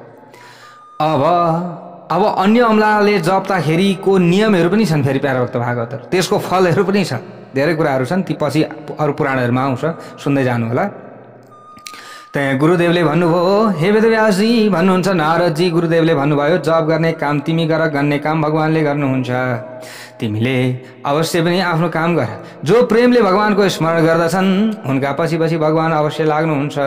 अब अन्य अम्लाले जप्दाखेरिको नियमहरू पनि छन् फेरि प्यारा भक्त भागवतहरू, त्यसको फलहरू पनि छ। धेरै कुराहरू छन्, ती पछि अरू पुराणहरूमा आउँछ, सुन्दै जानु होला। त्यहाँ गुरुदेवले भन्नुभयो, हे वेदव्यासजी भन्नुहुन्छ, नारदजी गुरुदेवले भन्नुभयो जप गर्ने काम तिमी गर, गर्ने काम भगवानले गर्नुहुन्छ। तिमीले अवश्य पनि आफ्नो काम गर। जो प्रेमले भगवानको स्मरण गर्दछन् उनका पछि पछि भगवान अवश्य लाग्नुहुन्छ।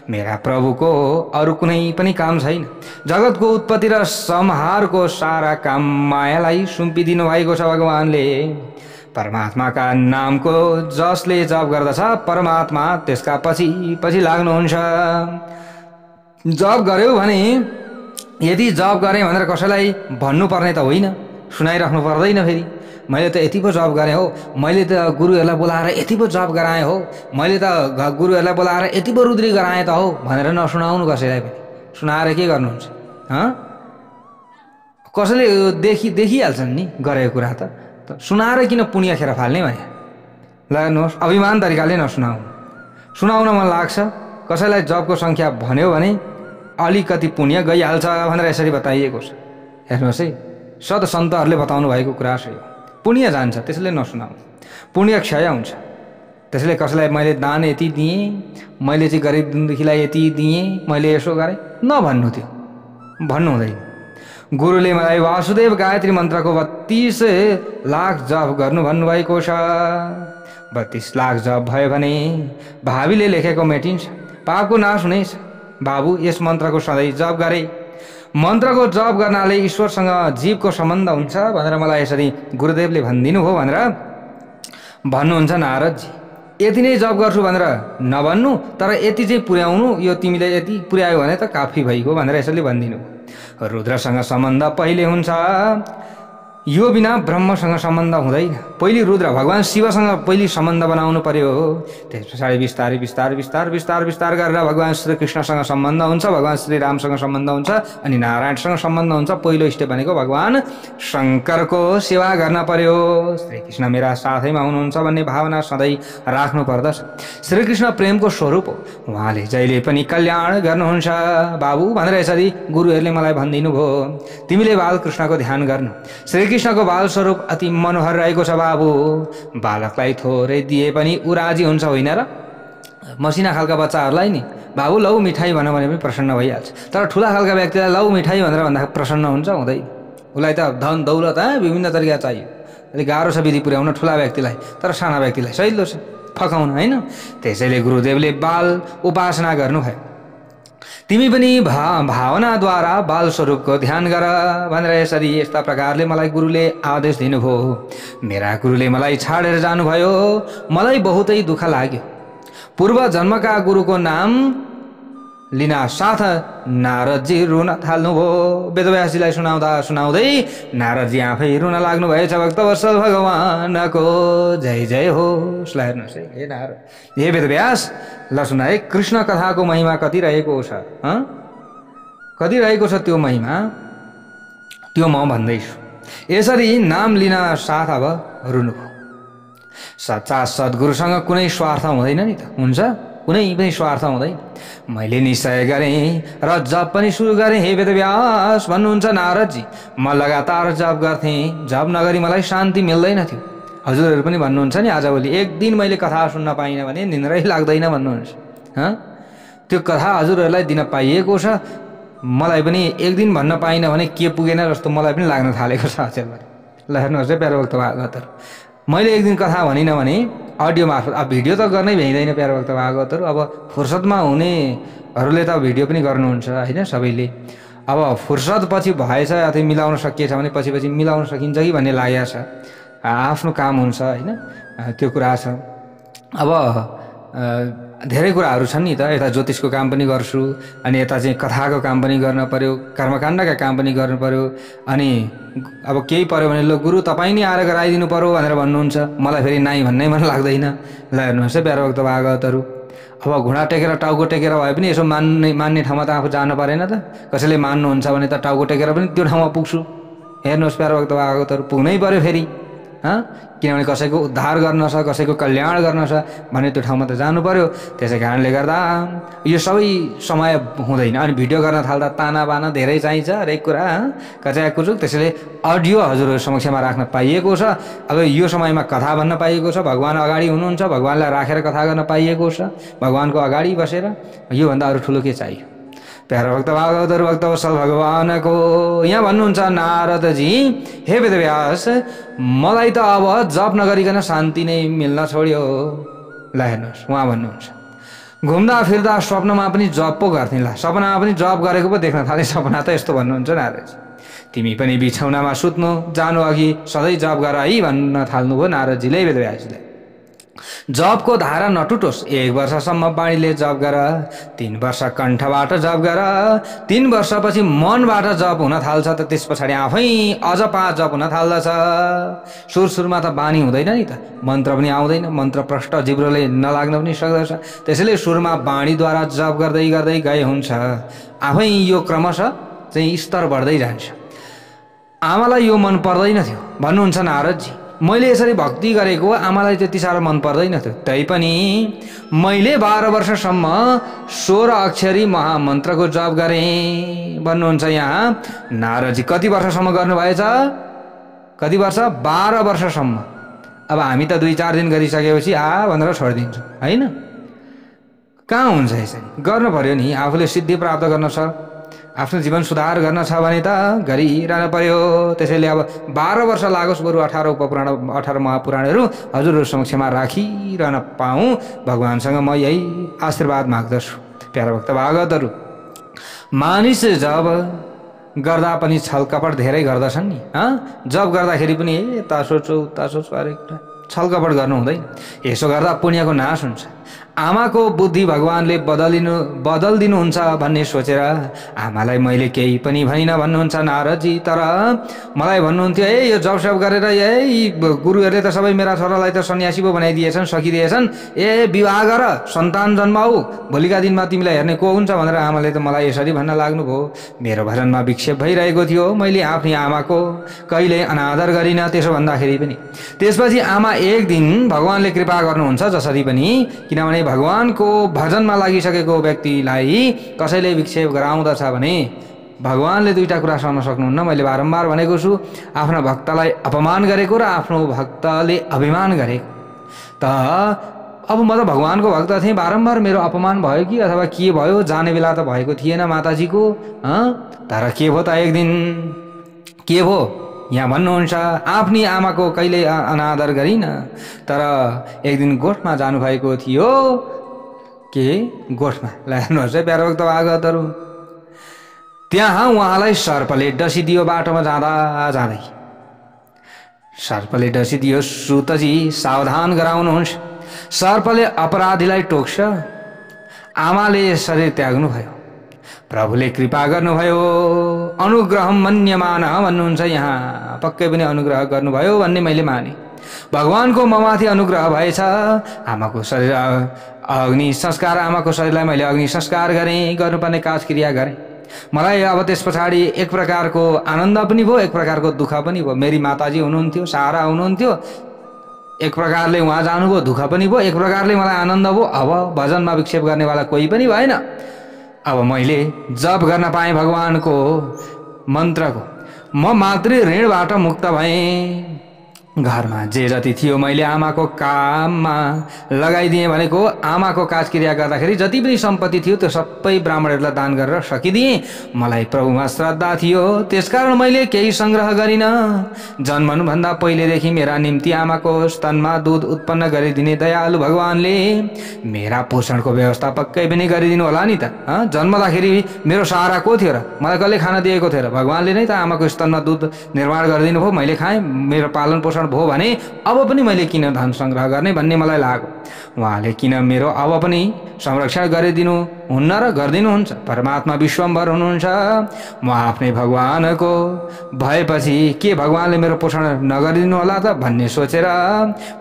मेरा प्रभुको अरू कुनै पनि काम छैन। जगतको उत्पत्ति र संहारको सारा काम मायालाई सुम्पिदिनु भएको छ भगवानले। परमात्माका नामको जसले जप गर्दछ परमात्मा त्यसका पछि पछि लाग्नुहुन्छ। जप गर्यो भने यदि जप गरेँ भनेर कसैलाई भन्नुपर्ने त होइन, सुनाइराख्नु पर्दैन। फेरि मैले त यति पो जप गरेँ हो, मैले त गुरुहरूलाई बोलाएर यति पो जप गराएँ हो, मैले त गुरुहरूलाई बोलाएर यति पो रुद्री गराएँ त हो भनेर नसुनाउनु कसैलाई पनि। सुनाएर के गर्नुहुन्छ? कसैले देखिहाल्छन् नि गरेको कुरा त सुनाएर किन पुण्य खेर फाल्ने भने। लाग्नुहोस्, अभिमान तरिकाले नसुनाउनु। सुनाउन मन लाग्छ, कसैलाई जपको सङ्ख्या भन्यो भने अलिकति पुण्य गइहाल्छ भनेर यसरी बताइएको छ। हेर्नुहोस् है, सत सन्तहरूले बताउनु भएको कुरा छ। यो पुण्य जान्छ, त्यसले नसुनाउनु, पुण्य क्षय हुन्छ। त्यसले कसैलाई मैले दान यति दिएँ, मैले चाहिँ गरिब दुखीलाई यति दिएँ, मैले यसो गरेँ नभन्नु, त्यो भन्नु हुँदैन। गुरुले मलाई वासुदेव गायत्री मन्त्रको 32 लाख जप गर्नु भन्नुभएको छ। 32 लाख जप भयो भने भावीले लेखेको मेटिन्छ, पापको नाश हुनेछ। बाबु यस मन्त्रको सधैँ जप गरे। मन्त्रको जप गर्नाले ईश्वरसँग जीवको सम्बन्ध हुन्छ भनेर मलाई यसरी गुरुदेवले भनिदिनु हो भनेर भन्नुहुन्छ नारदजी। यति नै जप गर्छु भनेर नभन्नु, तर यति चाहिँ पुर्याउनु, यो तिमीले यति पुर्यायो भने त काफी भइगयो भनेर यसरी भनिदिनु। रुद्रसँग सम्बन्ध पहिले हुन्छ, यो बिना ब्रह्मसँग सम्बन्ध हुँदैन। पहिले रुद्र भगवान शिवसँग पहिले सम्बन्ध बनाउनु पर्यो। त्यस पछाडि बिस्तारै बिस्तारै बिस्तार बिस्तार बिस्तार गरेर भगवान श्रीकृष्णसँग सम्बन्ध हुन्छ, भगवान श्रीरामसँग सम्बन्ध हुन्छ, अनि नारायणसँग सम्बन्ध हुन्छ। पहिलो स्टेप भनेको भगवान शङ्करको सेवा गर्न पर्यो। श्रीकृष्ण मेरा साथैमा हुनुहुन्छ भन्ने भावना सधैँ राख्नु पर्दछ। श्रीकृष्ण प्रेमको स्वरूप हो, उहाँले जहिले पनि कल्याण गर्नुहुन्छ बाबु भनेर यसरी गुरुहरूले मलाई भनिदिनु भयो। तिमीले बालकृष्णको ध्यान गर्नु। श्रीकृष्णको बाल स्वरूप अति मनोहर रहेको छ बाबु। बालकलाई थोरै दिए पनि ऊ राजी हुन्छ होइन र? मसिना खालका बच्चाहरूलाई नि बाबु लौ मिठाई भन भने पनि प्रसन्न भइहाल्छ। तर ठुला खालका व्यक्तिलाई लौ मिठाई भनेर भन्दा प्रसन्न हुन्छ? हुँदैन। उसलाई त धन दौलत विभिन्न तरिका चाहियो अलिक गाह्रो छ विधि पुर्याउन ठुला व्यक्तिलाई, तर साना व्यक्तिलाई सजिलो छ फकाउन होइन। त्यसैले गुरुदेवले बाल उपासना गर्नुभयो। तिमी पनि भावनाद्वारा बाल स्वरूपको ध्यान गर भनेर यसरी यस्ता प्रकारले मलाई गुरुले आदेश दिनुभयो। मेरा गुरुले मलाई छाडेर जानुभयो, मलाई बहुतै दुःख लाग्यो। पूर्व जन्मका गुरुको नाम लिना साथ नारदजी रुन थाल्नुभयो। वेदव्यासजीलाई सुनाउँदा सुनाउँदै नारदजी आफै रुन लाग्नुभएछ। भक्तवत्सल भगवानको जय जय होस्। ल हेर्नुहोस् है, हे नारद, हे वेदव्यास, ल सुन है, कृष्ण कथाको महिमा कति रहेको छ, कति रहेको छ त्यो महिमा, त्यो म भन्दैछु। यसरी नाम लिन साथ अब रुनुभयो। सच्चा सद्गुरुसँग कुनै स्वार्थ हुँदैन नि त, हुन्छ? कुनै पनि स्वार्थ हुँदैन। मैले निश्चय गरेँ र जप पनि सुरु गरेँ। हे वेदव्यास भन्नुहुन्छ नारदजी, म लगातार जप गर्थेँ, जप नगरी मलाई शान्ति मिल्दैन थियो। हजुरहरू पनि भन्नुहुन्छ नि आजभोलि एक दिन मैले कथा सुन्न पाइनँ भने निन्द्रै लाग्दैन भन्नुहुन्छ। त्यो कथा हजुरहरूलाई दिन पाइएको छ, मलाई पनि एक दिन भन्न पाइनँ भने के पुगेन जस्तो मलाई पनि लाग्न थालेको छ अचेलभरि। ल हेर्नुहोस् है प्यारो भक्त भागवतहरू, मैले एक दिन कथा भनिनँ भने अडियो मार्फत, अब भिडियो त गर्नै भ्याइँदैन प्यारो भक्त भागवतहरू। अब फुर्सदमा हुनेहरूले त भिडियो पनि गर्नुहुन्छ होइन सबैले। अब फुर्सद पछि भएछ अथवा मिलाउन सकिएछ भने पछि पछि मिलाउन सकिन्छ कि भन्ने लागेको छ। आफ्नो काम हुन्छ होइन, त्यो कुरा छ। अब धेरै कुराहरू छन् नि त, यता ज्योतिषको काम पनि गर्छु, अनि यता चाहिँ कथाको काम पनि गर्न पर्यो, कर्मकाण्डका काम पनि गर्नु पर्यो, अनि अब केही पर्यो भने ल गुरु तपाईँ नै आएर गराइदिनु पर्यो भनेर भन्नुहुन्छ। मलाई फेरि नाइ भन्नै मन लाग्दैन। ल हेर्नुहोस् है प्यारो भक्त भागवतहरू, अब घुँडा टेकेर टाउको टेकेर भए पनि यसो मान्ने ठाउँमा त आफू जानु परेन त। कसैले मान्नुहुन्छ भने त टाउको टेकेर पनि त्यो ठाउँमा पुग्छु। हेर्नुहोस् प्यारो भक्त भागवतहरू, पुग्नै पर्यो फेरि, किनभने कसैको उद्धार गर्न छ, कसैको कल्याण गर्न छ भने त्यो ठाउँमा त जानु पर्यो। त्यसै कारणले गर्दा यो सबै समय हुँदैन। अनि भिडियो गर्न थाल्दा ताना बाना धेरै चाहिन्छ, हरेक कुरा कचाया कुचुक। त्यसैले अडियो हजुरहरू समक्षमा राख्न पाइएको छ। अब यो समयमा कथा भन्न पाइएको छ, भगवान् अगाडि हुनुहुन्छ, भगवान्लाई राखेर कथा गर्न पाइएको छ, भगवान्को अगाडि बसेर। योभन्दा अरू ठुलो के चाहियो? प्यारो भक्त भागवतहरू, भक्तवत्सल भगवानको यहाँ भन्नुहुन्छ नारदजी, हे वेदव्यास, मलाई त अब जप नगरिकन शान्ति नै मिल्न छोड्यो। ल हेर्नुहोस्, उहाँ भन्नुहुन्छ घुम्दा फिर्दा स्वप्नमा पनि जप पो गर्थेँ। ल सपनामा पनि जप गरेको पो देख्न थालेँ। सपना त यस्तो भन्नुहुन्छ नारदजी। तिमी पनि बिछौनामा सुत्नु जानु अघि सधैँ जप गर है भन्न थाल्नुभयो नारदजीले वेदव्यासजीलाई। जपको धारा नटुटोस्, 1 वर्षसम्म बाणीले जप गर, 3 वर्ष कण्ठबाट जप गर, 3 वर्षपछि मनबाट जप हुन थाल्छ त त्यस पछाडि आफै अझ 5 जप हुन थाल्दछ। सुरुमा त बानी हुँदैन नि त, मन्त्र पनि आउँदैन, मन्त्र प्रष्ट जिब्रोले नलाग्न पनि सक्दछ। त्यसैले सुरुमा बाणीद्वारा जप गर्दै गर्दै गए हुन्छ, आफै यो क्रमशः चाहिँ स्तर बढ्दै जान्छ। आमालाई यो मन पर्दैन थियो भन्नुहुन्छ नारदजी। मैले यसरी भक्ति गरेको आमालाई त्यति साह्रो मन पर्दैन थियो, तैपनि मैले 12 वर्षसम्म 16 अक्षरी महामन्त्रको जप गरेँ भन्नुहुन्छ यहाँ नारदजी। कति वर्षसम्म गर्नुभएछ? कति वर्ष? 12 वर्षसम्म। अब हामी त 2-4 दिन गरिसकेपछि भनेर छोडिदिन्छौँ होइन। कहाँ हुन्छ यसरी? गर्नु पर्यो नि। आफूले सिद्धि प्राप्त गर्न छ, आफ्नो जीवन सुधार गर्न छ भने त गरिरहनु पर्यो। त्यसैले अब 12 वर्ष लागोस्, बरु 18 उपपुराण 18 महापुराणहरू हजुरहरू समक्षमा राखिरहन पाऊँ, भगवान्सँग म यही आशीर्वाद माग्दछु। प्यारा भक्त भागवतहरू, मानिस जब गर्दा पनि छलकपट धेरै गर्दछन् नि। जब गर्दाखेरि पनि यता सोचो उता सोचो, हरेक कुरा छलकपट गर्नु हुँदैन। यसो गर्दा पुण्यको नाश हुन्छ। आमाको बुद्धि भगवान्ले बदलिदिनुहुन्छ भन्ने सोचेर आमालाई मैले केही पनि भनिनँ भन्नुहुन्छ नारदजी। तर मलाई भन्नुहुन्थ्यो, यो जपसप गरेर गुरुहरूले त सबै मेरा छोरालाई त सन्यासी पो बनाइदिएछन्, सकिदिएछन्, विवाह गर, सन्तान जन्माऊ, भोलिका दिनमा तिमीलाई हेर्ने को हुन्छ भनेर आमाले त मलाई यसरी भन्न लाग्नुभयो। मेरो भजनमा विक्षेप भइरहेको थियो। मैले आफ्नी आमाको कहिले अनादर गरिनँ त्यसो भन्दाखेरि पनि। त्यसपछि आमा एक दिन भगवान्ले कृपा गर्नुहुन्छ जसरी पनि, किनभने भगवानको भजनमा लागिसकेको व्यक्तिलाई कसैले विक्षेप गराउँदछ भने भगवान्ले 2टा कुरा सहन सक्नुहुन्न। मैले बारम्बार भनेको छु, आफ्नो भक्तलाई अपमान गरेको र आफ्नो भक्तले अभिमान गरेको। त अब म त भगवानको भक्त थिएँ, बारम्बार मेरो अपमान भयो कि अथवा के भयो? जाने बेला त भएको थिएन माताजीको। तर के भयो त, एक दिन के भयो? यहाँ भन्नुहुन्छ आफ्नी आमाको कहिले अनादर गरिन, तर एक दिन गोठमा जानुभएको थियो। के गोठमा? ल हेर्नुहोस् है प्यारो भक्त भागवतहरू, त्यहाँ उहाँलाई सर्पले डसिदियो। बाटोमा जाँदा जाँदै सर्पले डसिदियो। सुतजी सावधान गराउनुहुन्छ। सर्पले अपराधीलाई टोक्छ। आमाले शरीर त्याग्नु भयो, प्रभुले कृपा गर्नुभयो। अनुग्रहम मन्यमान भन्नुहुन्छ यहाँ, पक्कै पनि अनुग्रह गर्नुभयो भन्ने मैले माने। भगवानको ममाथि अनुग्रह भएछ। आमाको शरीर अग्नि संस्कार, आमाको शरीरलाई मैले अग्नि संस्कार गरेँ, गर्नुपर्ने काजक्रिया गरेँ। मलाई अब त्यस पछाडि एक प्रकारको आनन्द पनि भयो, एक प्रकारको दुःख पनि भयो। मेरी माताजी हुनुहुन्थ्यो, सहारा हुनुहुन्थ्यो, एक प्रकारले उहाँ जानुभयो, दुःख पनि भयो, एक प्रकारले मलाई आनन्द भयो। अब भजनमा विक्षेप गर्नेवाला कोही पनि भएन। अब मैले जप गर्न पाएँ भगवानको मन्त्रको। म मातृ ऋणबाट मुक्त भएँ। घरमा जे जति थियो मैले आमाको काममा लगाइदिएँ भनेको। आमाको काजक्रिया गर्दाखेरि जति पनि सम्पत्ति थियो त्यो सबै ब्राह्मणहरूलाई दान गरेर सकिदिएँ। मलाई प्रभुमा श्रद्धा थियो, त्यसकारण मैले केही सङ्ग्रह गरिनँ। जन्मनुभन्दा पहिलेदेखि मेरा निम्ति आमाको स्तनमा दूध उत्पन्न गरिदिने दयालु भगवानले मेरा पोषणको व्यवस्था पक्कै पनि गरिदिनु होला नि त। जन्मदाखेरि मेरो सहारा को थियो र? मलाई कसले खान दिएको थियो र? भगवानले नै त आमाको स्तनमा दूध निर्माण गरिदिनु भयो, मैले खाएँ, मेरो पालन पोषण भयो भने अब पनि मैले किन धन सङ्ग्रह गर्ने भन्ने मलाई लाग्यो। उहाँले किन मेरो अब पनि संरक्षण गरिदिनु हुन्न र गरिदिनुहुन्छ? परमात्मा विश्वम्भर हुनुहुन्छ। म आफ्नै भगवानको भएपछि के भगवानले मेरो पोषण नगरिदिनु होला त भन्ने सोचेर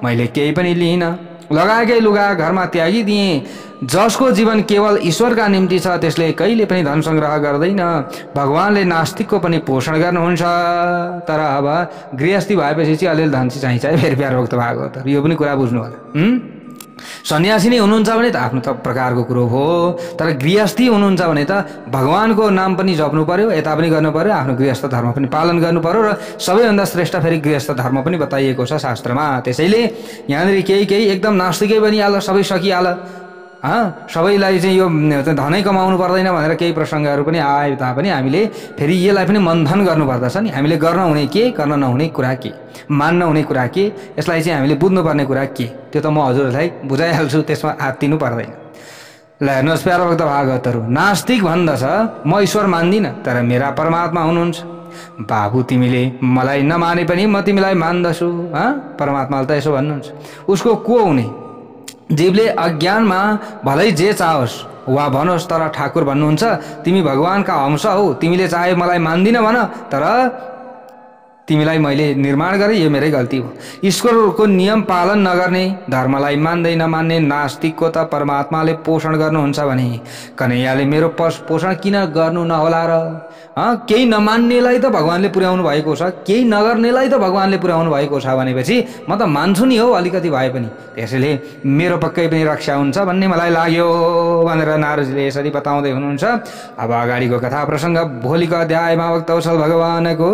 मैले केही पनि लिइनँ। लगाएकै लुगा घरमा त्यागिदिएँ। जसको जीवन केवल ईश्वरका निम्ति छ त्यसले कहिले पनि धन सङ्ग्रह गर्दैन। भगवानले नास्तिकको पनि पोषण गर्नुहुन्छ। तर अब गृहस्थी भएपछि चाहिँ अलिअलि धन चाहिँ चाहिन्छ है फेरि प्यारो भक्त भागवत, यो पनि कुरा बुझ्नु होला। सन्यासी नै हुनुहुन्छ भने त आफ्नो त प्रकारको कुरो हो, तर गृहस्थी हुनुहुन्छ भने त भगवानको नाम पनि जप्नु पर्यो, यता पनि गर्नु पर्यो, आफ्नो गृहस्थ धर्म पनि पालन गर्नु पर्यो। र सबैभन्दा श्रेष्ठ फेरि गृहस्थ धर्म पनि बताइएको छ शास्त्रमा। त्यसैले यहाँनिर केही एकदम नास्तिकै बनिहाल, सबै सकिहाल, सबैलाई चाहिँ यो धनै कमाउनु पर्दैन भनेर केही प्रसङ्गहरू पनि आए तापनि हामीले फेरि यसलाई पनि मन्थन गर्नुपर्दछ नि। हामीले गर्न हुने के, गर्न नहुने कुरा के, मान्न हुने कुरा के, यसलाई चाहिँ हामीले बुझ्नुपर्ने कुरा के, त्यो त म हजुरहरूलाई बुझाइहाल्छु, त्यसमा आत्तिनु पर्दैन। ल हेर्नुहोस् प्यारो भक्त भागवतहरू, नास्तिक भन्दछ म ईश्वर मान्दिनँ तर मेरा परमात्मा हुनुहुन्छ। बाबु तिमीले मलाई नमाने पनि म तिमीलाई मान्दछु। परमात्माले त यसो भन्नुहुन्छ। उसको को हुने? जीवले अज्ञानमा भलै जे चाहोस् वा भनोस्, तर ठाकुर भन्नुहुन्छ तिमी भगवानका अंश हौ। तिमीले चाहे मलाई मान्दिन भन, तर तिमीलाई मैले निर्माण गरेँ, यो मेरै गल्ती हो। ईश्वरको नियम पालन नगर्ने, धर्मलाई मान्दै नमान्ने नास्तिकको त परमात्माले पोषण गर्नुहुन्छ भने कन्हैयाले मेरो पोषण किन गर्नु नहोला र? केही नमान्नेलाई त भगवानले पुर्याउनु भएको छ, केही नगर्नेलाई त भगवानले पुर्याउनु भएको छ भनेपछि म त मान्छु नि हौ अलिकति भए पनि। त्यसैले मेरो पक्कै पनि रक्षा हुन्छ भन्ने मलाई लाग्यो भनेर नारदजीले यसरी बताउँदै हुनुहुन्छ। अब अगाडिको कथा प्रसङ्ग भोलिको अध्यायमा भक्तवत्सल भगवानको